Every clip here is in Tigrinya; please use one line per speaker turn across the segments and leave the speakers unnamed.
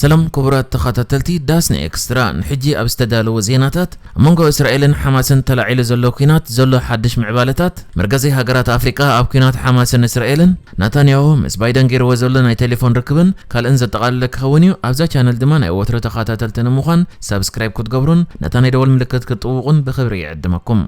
سلام كبرات تخاتلتي داسني اكسترا نحجي ابستدالو زيناتات مونغو اسرائيل حماسن تلعيل زلو كينات زلو حدش معبالتات مركزي هاجرات افريقيا اب كينات حماسن اسرائيل نتانياهو مس بايدن غير وزلو ناي تليفون ركبن كالن زتقالك خونيو ابزا channel دما ناي وتر تخاتلتن مخان سبسكرايب كتغبرون نتاني دول ملكت كتطوقون بخبري يعدمكم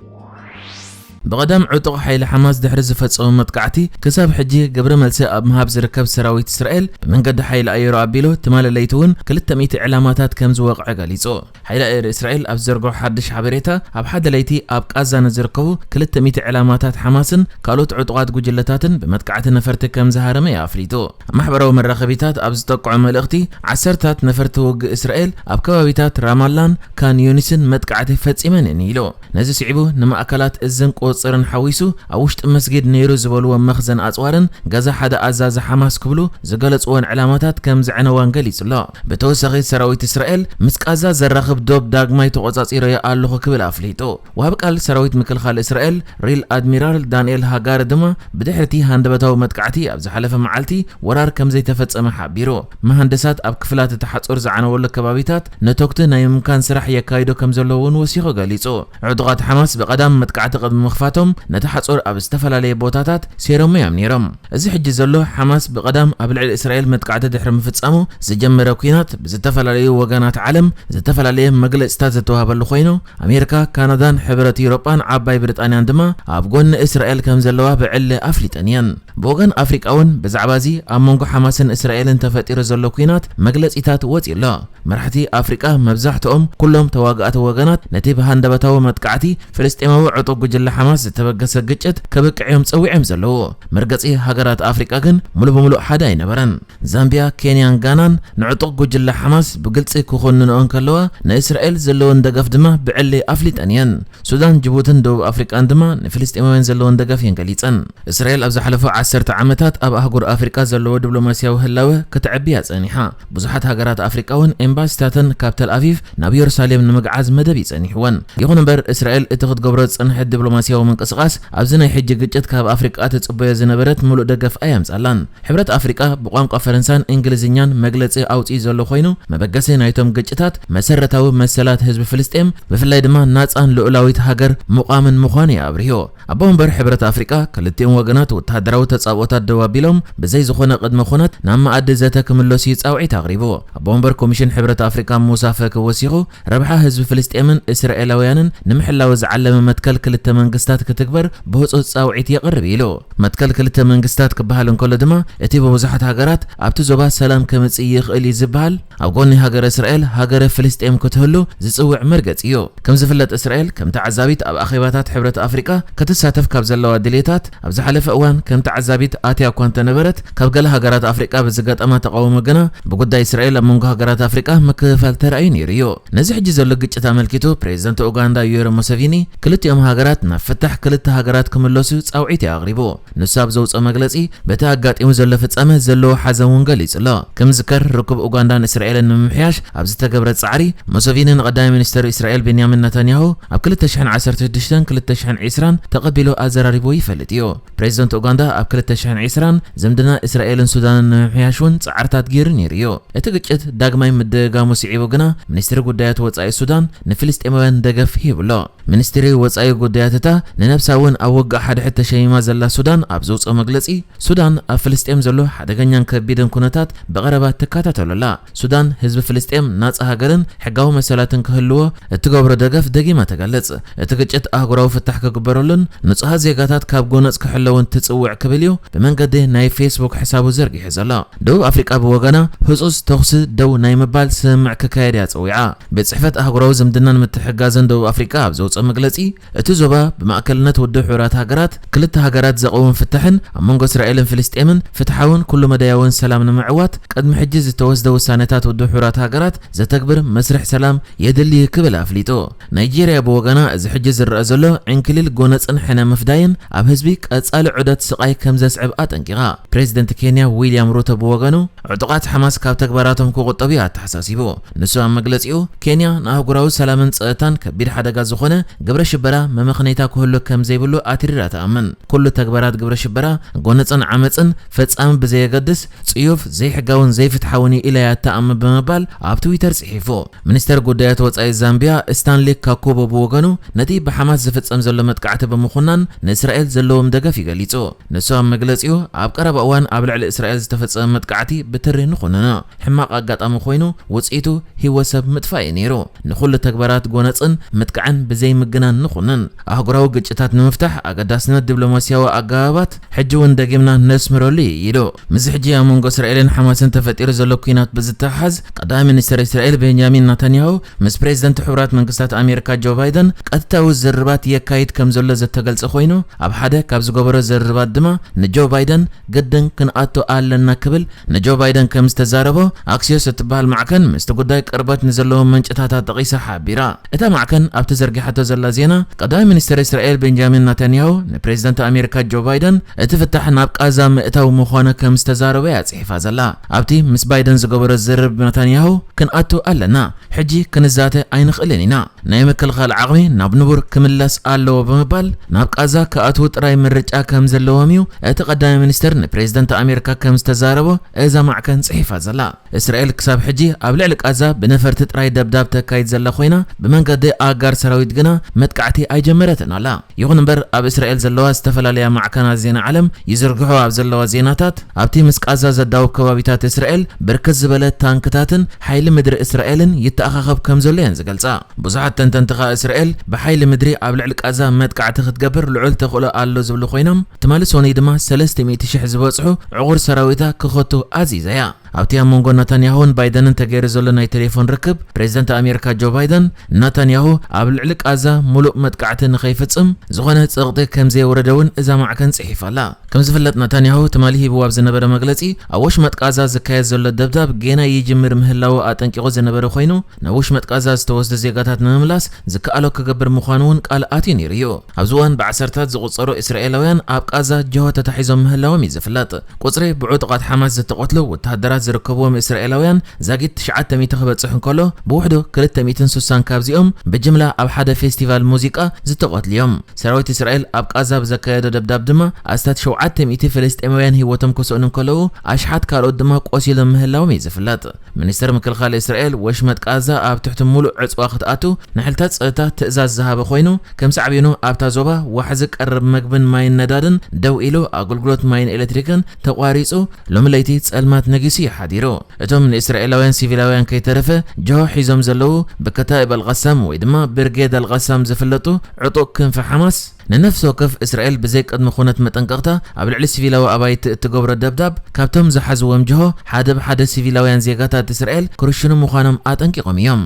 بقدم عطق حيل حماس دحر زفصم متقعتي كسب حجي قبر ملسي اب مهاب زركب سراويت اسرائيل بمنقد حيل ايرو ابيلو تمال ليتون 300 علاماتات كم زوقع غليصو حيل اير اسرائيل اب زرغو حدش حبريتا اب حد ليتي اب قازان زركبو 300 علاماتات حماسن كالوت عطقات غجلتاتن بمتقعت نفرت كم زهرمه يافريتو محبرو مرخبيتات اب زتقع ملختي عسرتات نفرت وق اسرائيل اب كبابيتات رامالان كان يونسن متقعت فصيمن نيلو نزي سيعبو نما اكلات ازن صرن حويسو اوشت مسجد نيرو زبلو مخزن اصوارن غزا حدا ازاز حماس كبلو زغلصون علاماتات كم زعنوان غليص لا بتوسخي سراويت اسرائيل مسقازا زرخب دوب داغماي تقصاصير يا الله كبل افليتو وابقال سراويت مكلخال اسرائيل ريل ادميرال دانيال هاغار دما بدحرتي هاندبتاو متقعتي ابز حلفه معالتي ورار كم زي تفصم حبيرو مهندسات اب كفلات تحصور زعنول كبابيتات نتوكت ناي مكان سرح يكايدو كم زلوون وسيخو غليصو عضقات حماس بقدام متقعت قد مخفاتهم نتحصور اب استفلالي بوتاتات سيرم يامنيرم ازي حج زلو حماس بقدام ابلع اسرائيل متقعت دحر مفصمو زجمره كينات بزتفلالي وغانات عالم زتفلالي مغلصታት زتوهبل خوينو امريكا كندا حبرت اوروبان عباي بريطانيا دما اب غون اسرائيل كم زلوا بعل افليطانيان بوغن افريقاون بزعبازي امونغو حماسن اسرائيل تفطير زلو كينات مغلصيታት وصيلا مرحتي افريقا مبزحتهم كلهم تواغات وغانات نتيب هاندبتاو متقعتي فلسطيماو عطو جل حماس تبغس ግጭት ከበቅዕዮም ጸዊዕም ዘለዎ መርገጺ ሃገራት አፍሪካ ግን ሙሉ በሙሉ ሓደ አይነበረን ዛምቢያ ኬንያን ጋናን ንዕጡቅ ጉጅለ ሐማስ ብግልጽ ክኾንነን ከለዋ ንእስራኤል ዘለዎን ደገፍ ድማ ብዕሊ አፍሊጠንየን ሱዳን ጅቡቲን ደቡብ አፍሪካን ድማ ንፍልስጤማውያን ዘለዎን ደገፍ የንገሊጸን እስራኤል ኣብ ዝሓለፈ 10 ዓመታት ኣብ አህጉር አፍሪካ ዘለዎ ዲፕሎማሲያዊ ህላወ ክትዕብያ ጸኒሓ ብዙሓት ሃገራት አፍሪካውን ኤምባሲታትን ካብ ተል አቪቭ ናብ ኢየሩሳሌም ንምግዓዝ መደብ ይጸኒሕወን ይኹን እምበር እስራኤል እቲ ክትገብሮ ጸንሐ ዲፕሎማሲያዊ منقسقاس ابزنا حج ግጭት ካብ አፍሪካ ተጽበየ ዝነበረት ሙሉ ደገፍ አያምጻላን ሕብረት አፍሪካ በቋንቋ ፈረንሳን እንግሊዝኛን መግለጽ አውጪ ዘሎ ኮይኑ መበገሰ ናይቶም ግጭታት መሰረታዊ መሰላት ህዝብ ፍልስጤም በፍላይ ድማ ናጻን ሉዓላዊት ሃገር ሙቃምን ምዃን ያብርዮ አቦንበር ሕብረት አፍሪካ ክልቲኦም ወገናት ወታደራዊ ተጻወታት ደዋቢሎም በዘይ ዝኾነ ቅድመ ኾነት ናብ ማዕድ ዘተክምሎሲ ጻውዒት አቅሪቦ አቦንበር ኮሚሽን ሕብረት አፍሪካ ሙሳፈ ከወሲኹ ረብሓ ህዝብ ፍልስጤምን እስራኤላውያንን ንምሕላው ዝዓለመ መትከል ክልተ መንግስታት ክትግበር በውጽእ ጻውዒት ይቅርብ ኢሎ መትከል ክልተ መንግስታት ክበሃል እንከሎ ድማ እቲ በብዙሓት ሃገራት ኣብቲ ዞባ ሰላም ከመጽ ይኽእል ይዝበሃል ኣብ ጎኒ ሃገረ እስራኤል ሃገረ ፍልስጤም ክትህሉ ዝጽውዕ መርገጽ እዩ ከም ዝፍለጥ እስራኤል ከም ተዓዛቢት ኣብ ኣኼባታት ሕብረት አፍሪካ ከተሳተፍ ካብ ዘለዋ ድሌታት ኣብ ዝሓለፈ እዋን ከም ተዓዛቢት ኣትያ እኳ እንተነበረት ካብ ገለ ሃገራት አፍሪካ ብዝገጠማ ተቃውሞ ግና ብጉዳይ እስራኤል ኣብ መንጎ ሃገራት አፍሪካ ምክፍፋል ተራእዩ ነይሩ እዩ ነዚ ሕጂ ዘሎ ግጭት ኣመልኪቱ ፕሬዚደንት ኡጋንዳ ዩዌሪ ሙሴቪኒ ክልቲኦም ሃገራት ናብ ፍታሕ ክልተ ሃገራት ክምለሱ ጻውዒት ያቅሪቦ ንሳብ ዘውፀ መግለጺ በታ አጋጢሙ ዘሎ ፍጻመ ዘሎ ሓዘን ወንገል ይጽላ ከም ዝከር ርክብ ኡጋንዳን እስራኤልን ንምሕያሽ ኣብ ዝተገብረ ጻዕሪ ሙሴቪኒን ቀዳማይ ሚኒስትር እስራኤል ቤንያሚን ነታንያሁ ኣብ 2016-2020 ተቀቢሉ ኣዘራሪቦ ይፈልጥ እዩ ፕሬዚደንት ኡጋንዳ ኣብ 2020 ዝምድና እስራኤልን ሱዳንን ንምሕያሽውን ጻዕርታት ገይሩ ነይሩ እዩ እቲ ግጭት ዳግማይ ምድጋሙ ሲዒቡ ግና ሚኒስትሪ ጉዳያት ወጻኢ ሱዳን ንፍልስጤማውያን ደገፍ ሂብሎ ሚኒስትሪ ወጻኢ ጉዳያትታ ንነብሳውን ኣወጋ ሓደ ሕተ ሸይማ ዘላ ሱዳን ኣብ ዘውፀ መግለጺ ሱዳን ኣብ ፍልስጤም ዘሎ ሓደገኛን ከቢድን ኩነታት በቀረባ ተካታተለላ ሱዳን ህዝቢ ፍልስጤም ናጻ ሃገርን ሕጋዊ መሰላትን ክህልዎ እትገብሮ ደገፍ ደጊማ ተገለጽ እቲ ግጭት ኣህጉራዊ ፍታሕ ክግበረሉን ንጹሃ ዜጋታት ካብ ጎነጽ ክሕለውን ትጽውዕ ክብል እዩ ብመንገዲ ናይ ፌስቡክ ሕሳቡ ዘርጊሑ ዘላ ደቡብ አፍሪካ ብወገና ህጹጽ ተኽሲ ደው ናይ ምባል ስምዕ ክካየድ ያጸዊዓ ብጽሕፈት ኣህጉራዊ ዝምድናን ምትሕጋዝን ደቡብ አፍሪካ ኣብ ዘውፀ መግለጺ እቲ ዞባ ብማእከልነት ውድብ ሕብራት ሃገራት ክልተ ሃገራት ዘቀውም ፍታሕን ኣብ መንጎ እስራኤልን ፍልስጤምን ፍትሓውን ኩሉ መዳያውን ሰላም ንምዕዋት ቅድሚ ሕጂ ዝተወስደ ውሳነታት ውድብ ሕብራት ሃገራት ዘተግብር መስርሕ ሰላም የድሊ ክብል ኣፍሊጦ ናይጄሪያ ብወገና እዚ ሕጂ ዝረአ ዘሎ ዕንክሊል ጎነጽን ሕነ ምፍዳይን ኣብ ህዝቢ ቀጻሊ ዑደት ስቃይ ከም ዘስዕብ ኣጠንቂቓ ፕሬዚደንት ኬንያ ዊልያም ሩቶ ብወገኑ ዕጡቃት ሐማስ ካብ ተግባራቶም ክቁጠቡ ኣተሓሳሲቡ ንሱ ኣብ መግለጺኡ ኬንያ ንኣህጉራዊ ሰላምን ጸጥታን ከቢድ ሓደጋ ዝኾነ ግብረ ሽበራ መመኽነታ ክህሉ ከም ዘይብሉ ኣትሪራ ተኣምን ኩሉ ተግባራት ግብረ ሽበራ ጎነፅን ዓመፅን ፈጻሚ ብዘየገድስ ጽዩፍ ዘይሕጋውን ዘይፍትሓውን ኢላያ ተኣምን ብምባል ኣብ ትዊተር ጽሒፉ ሚኒስተር ጉዳያት ወጻኢ ዛምቢያ ስታንሊ ካኩቦ ብወገኑ ነቲ ብሓማስ ዝፍጸም ዘሎ መጥቃዕቲ ብምኹናን ንእስራኤል ዘለዎም ደገፍ ይገሊጹ ንሱ ኣብ መግለጺኡ ኣብ ቀረባ እዋን ኣብ ልዕሊ እስራኤል ዝተፈጸመ መጥቃዕቲ ብትሪ ንኹንና ሕማቕ ኣጋጣሚ ኮይኑ ውጽኢቱ ህይወት ሰብ ምጥፋእ ነይሩ ንኹሉ ተግባራት ጎነፅን ምጥቃዕን ብዘይ ምግናን ንኹንን ኣህጉራዊ ግጭታት ንምፍታሕ ኣገዳስነት ዲፕሎማስያዊ ኣገባባት ሕጂ እውን ደጊምና ነስምረሉ ኢሉ ምስ ሕጂ ኣብ መንጎ እስራኤልን ሓማስን ተፈጢሩ ዘሎ ኩናት ብዝተሓዝ ቀዳሚ ሚኒስትር እስራኤል ቤንጃሚን ናታንያሁ ምስ ፕሬዝደንት ሕብራት መንግስታት ኣሜሪካ ጆ ባይደን ቀጥታዊ ዝርባት የካይድ ከም ዘሎ ዝተገልጸ ኮይኑ ኣብ ሓደ ካብ ዝገበሮ ዝርባት ድማ ንጆ ባይደን ገድን ክንኣቶ ኣለና ክብል ንጆ ባይደን ከም ዝተዛረቦ ኣክሲዮስ እትበሃል ማዕከን ምስቲ ጉዳይ ቅርበት ንዘለዎም መንጭታታት ጠቂሳ ሓቢራ እታ ማዕከን ኣብቲ ዘርጊሓቶ ዘላ ዜና ቀዳሚ ሚኒስትር እስራኤል ቤንጃሚን ናታንያሁ ንፕሬዝደንት ኣሜሪካ ጆ ባይደን እቲ ፍታሕ ናብ ቃዛ ምእታው ምዃነ ከም ዝተዛረበ ያጽሒፋ ዘላ ኣብቲ ምስ ባይደን ዝገበሮ ዝርብ ናታንያሁ ክንኣቶ ኣለና ሕጂ ክንዛተ ኣይንኽእልን ኢና ናይ ምክልኻል ዓቕሚ ናብ ንቡር ክምለስ ኣለዎ ብምባል ናብ ቃዛ ከኣትው ጥራይ ምርጫ ከም ዘለዎም እዩ እቲ ቀዳሚ ሚኒስትር ንፕሬዝደንት ኣሜሪካ ከም ዝተዛረቦ እዛ ማዕከን ጽሒፋ ዘላ እስራኤል ክሳብ ሕጂ ኣብ ልዕሊ ቃዛ ብነፈርቲ ጥራይ ደብዳብ ተካይድ ዘላ ኮይና ብመንገዲ ኣጋር ሰራዊት ግና መጥቃዕቲ ኣይጀመረትን ኣላ ይኹን እምበር ኣብ እስራኤል ዘለዋ ዝተፈላለያ ማዕከናት ዜና ዓለም ይዝርግሑ ኣብ ዘለዋ ዜናታት ኣብቲ ምስ ቃዛ ዘዳውብ ከባቢታት እስራኤል ብርክት ዝበለ ታንክታትን ሓይሊ ምድሪ እስራኤልን ይተኣኻኸብ ከም ዘሎ እየን ዝገልጻ ብዙሓት ተንተንትኻ እስራኤል ብሓይሊ ምድሪ ኣብ ልዕሊ ቃዛ መጥቃዕቲ ክትገብር ልዑል ተኽእሎ ኣሎ ዝብሉ ኮይኖም ትማሊ ሶኒ ድማ 300,000 ዝበጽሑ ዕቑር ሰራዊታ ክኸቱ ኣዚዘያ ኣብቲ ኣብ መንጎ ናታንያሁን ባይደንን ተገይሩ ዘሎ ናይ ቴሌፎን ርክብ ፕሬዝደንት ኣሜሪካ ጆ ባይደን ናታንያሁ ኣብ ልዕሊ ቃዛ ሙሉእ መጥቃዕቲ ንኸይፍጽም ዝኾነ ጽቕጢ ከም ዘይወረደውን እዛ ማዕከን ጽሒፋላ ከም ዝፍለጥ ናታንያሁ ትማሊ ሂብዎ ኣብ ዝነበረ መግለጺ ኣብ ወሽመጥ ቃዛ ዝካየድ ዘሎ ደብዳብ ገና ይጅምር ምህላው ኣጠንቂቑ ዝነበረ ኮይኑ ናብ ወሽመጥ ቃዛ ዝተወስዱ ዜጋታት ንምምላስ ዝከኣሎ ክገብር ምዃኑ እውን ቃል ኣትዩ ነይሩ እዩ ኣብዚ እዋን ብዓሰርታት ዝቑጸሩ እስራኤላውያን ኣብ ቃዛ ጅሆ ተታሒዞም ምህላዎም እዩ ዝፍለጥ ቁጽሪ ብዑጡቓት ሓማስ ዝተቆትሉ ወተሃደራት ዝርከብዎም እስራኤላውያን ዛጊት 900 ክበጽሕ እንከሎ ብውሕዱ 260 ካብዚኦም ብጅምላ ኣብ ሓደ ፌስቲቫል ሙዚቃ ዝተቆትልዮም ሰራዊት እስራኤል ኣብ ቃዛ ብዘካየደ ደብዳብ ድማ ኣስታት 700 ፍልስጤማውያን ህይወቶም ክስኡን እንከለዉ ኣሽሓት ካልኦት ድማ ቆሲሎም ምህላዎም እዩ ዝፍለጥ ሚኒስተር ምክልኻል እስራኤል ወሽመጥ ቃዛ ኣብ ትሕቲ ሙሉእ ዕፅዋ ክትኣቱ ንሕልታት ፀጥታ ትእዛዝ ዝሃበ ኮይኑ ከም ሳዕቤኑ ኣብታ ዞባ ዋሕዚ ቀረብ መግብን ማይን ነዳድን ደው ኢሉ ኣገልግሎት ማይን ኤሌክትሪክን ተቋሪጹ ሎሚ ለይቲ ጸልማት ነጊሱ ሓዲሩ እቶም ንእስራኤላውያን ሲቪላውያን ከይተረፈ ጆ ሒዞም ዘለዉ ብከታኢብ አልቀሳም ወይ ድማ ብርጌድ አልቀሳም ዝፍለጡ ዕጡቅ ክንፊ ሓማስ ንነፍሲ ወከፍ እስራኤል ብዘይ ቅድሚ ኩነት መጠንቀቕታ ኣብ ልዕሊ ሲቪላዊ ኣባይቲ እትገብሮ ደብዳብ ካብቶም ዝሓዝዎም ጅሆ ሓደ ብሓደ ሲቪላውያን ዜጋታት እስራኤል ክርሽኑ ምዃኖም ኣጠንቂቖም እዮም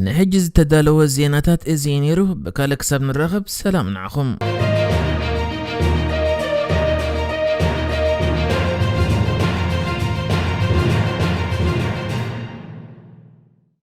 ንሕጂ ዝተዳለወ ዜናታት እዚ ነይሩ ብካልእ ክሳብ ንራኸብ ሰላም ንዓኹም